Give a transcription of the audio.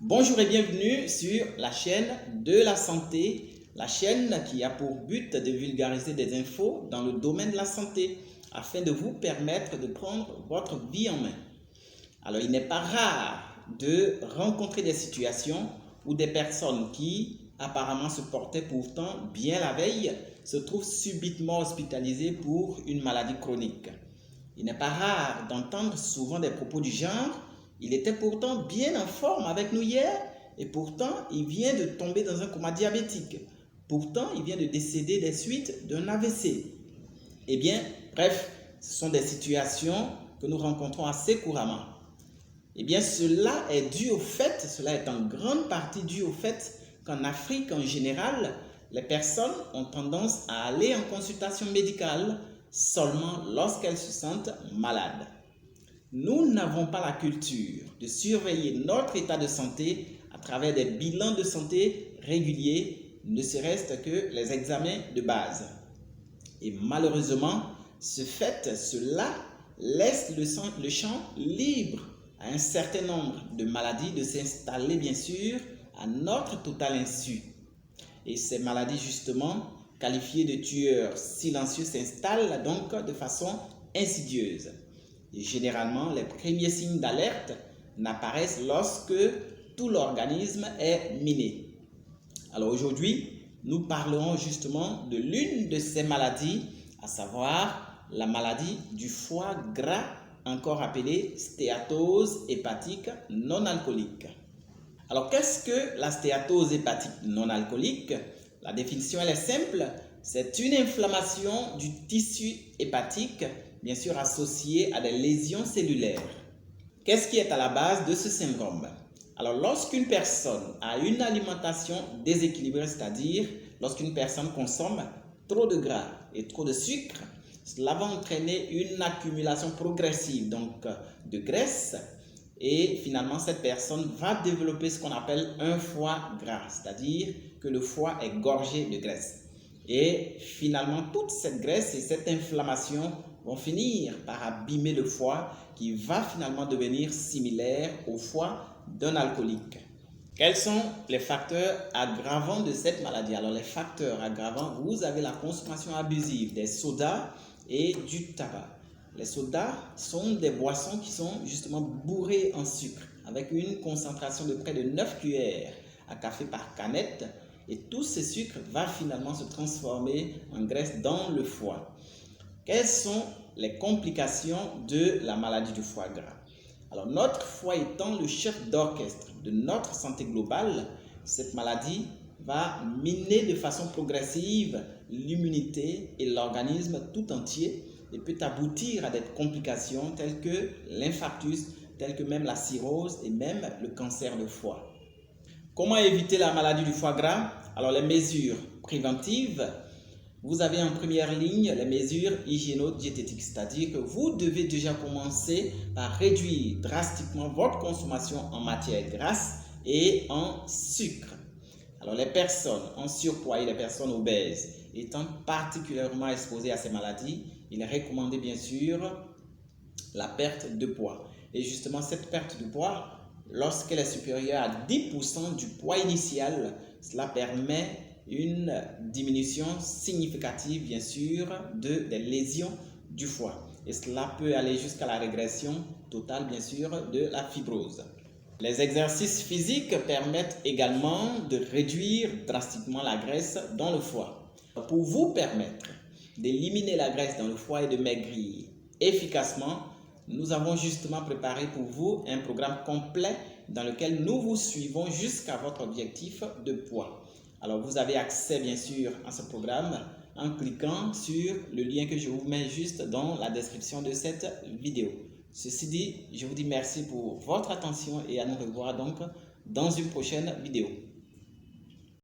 Bonjour et bienvenue sur la chaîne de la santé, la chaîne qui a pour but de vulgariser des infos dans le domaine de la santé afin de vous permettre de prendre votre vie en main. Alors, il n'est pas rare de rencontrer des situations où des personnes qui apparemment se portaient pourtant bien la veille se trouvent subitement hospitalisées pour une maladie chronique. Il n'est pas rare d'entendre souvent des propos du genre « Il était pourtant bien en forme avec nous hier et pourtant il vient de tomber dans un coma diabétique. Pourtant il vient de décéder des suites d'un AVC. » Eh bien, bref, ce sont des situations que nous rencontrons assez couramment. Eh bien, cela est en grande partie dû au fait qu'en Afrique en général, les personnes ont tendance à aller en consultation médicale seulement lorsqu'elles se sentent malades. Nous n'avons pas la culture de surveiller notre état de santé à travers des bilans de santé réguliers, ne serait-ce que les examens de base. Et malheureusement, cela laisse le champ libre à un certain nombre de maladies de s'installer bien sûr à notre total insu. Et ces maladies justement qualifiées de tueurs silencieux s'installent donc de façon insidieuse. Et généralement, les premiers signes d'alerte n'apparaissent lorsque tout l'organisme est miné. Alors aujourd'hui, nous parlerons justement de l'une de ces maladies, à savoir la maladie du foie gras, encore appelée stéatose hépatique non alcoolique. Alors qu'est-ce que la stéatose hépatique non alcoolique? La définition elle est simple, c'est une inflammation du tissu hépatique, bien sûr associée à des lésions cellulaires. Qu'est-ce qui est à la base de ce syndrome? Alors lorsqu'une personne a une alimentation déséquilibrée, c'est-à-dire lorsqu'une personne consomme trop de gras et trop de sucre, cela va entraîner une accumulation progressive donc de graisse et finalement cette personne va développer ce qu'on appelle un foie gras, c'est-à-dire que le foie est gorgé de graisse. Et finalement toute cette graisse et cette inflammation vont finir par abîmer le foie qui va finalement devenir similaire au foie d'un alcoolique. Quels sont les facteurs aggravants de cette maladie? Alors les facteurs aggravants, vous avez la consommation abusive des sodas et du tabac. Les sodas sont des boissons qui sont justement bourrées en sucre avec une concentration de près de 9 cuillères à café par canette et tout ce sucre va finalement se transformer en graisse dans le foie. Quelles sont les complications de la maladie du foie gras? Alors notre foie étant le chef d'orchestre de notre santé globale, cette maladie va miner de façon progressive l'immunité et l'organisme tout entier et peut aboutir à des complications telles que l'infarctus, telles que même la cirrhose et même le cancer de foie. Comment éviter la maladie du foie gras? Alors les mesures préventives, vous avez en première ligne les mesures hygiéno-diététiques, c'est-à-dire que vous devez déjà commencer par réduire drastiquement votre consommation en matière grasse et en sucre. Alors les personnes en surpoids et les personnes obèses étant particulièrement exposées à ces maladies, il est recommandé bien sûr la perte de poids. Et justement cette perte de poids, lorsqu'elle est supérieure à 10% du poids initial, cela permet une diminution significative bien sûr des lésions du foie. Et cela peut aller jusqu'à la régression totale bien sûr de la fibrose. Les exercices physiques permettent également de réduire drastiquement la graisse dans le foie. Pour vous permettre d'éliminer la graisse dans le foie et de maigrir efficacement, nous avons justement préparé pour vous un programme complet dans lequel nous vous suivons jusqu'à votre objectif de poids. Alors vous avez accès bien sûr à ce programme en cliquant sur le lien que je vous mets juste dans la description de cette vidéo. Ceci dit, je vous dis merci pour votre attention et à nous revoir donc dans une prochaine vidéo.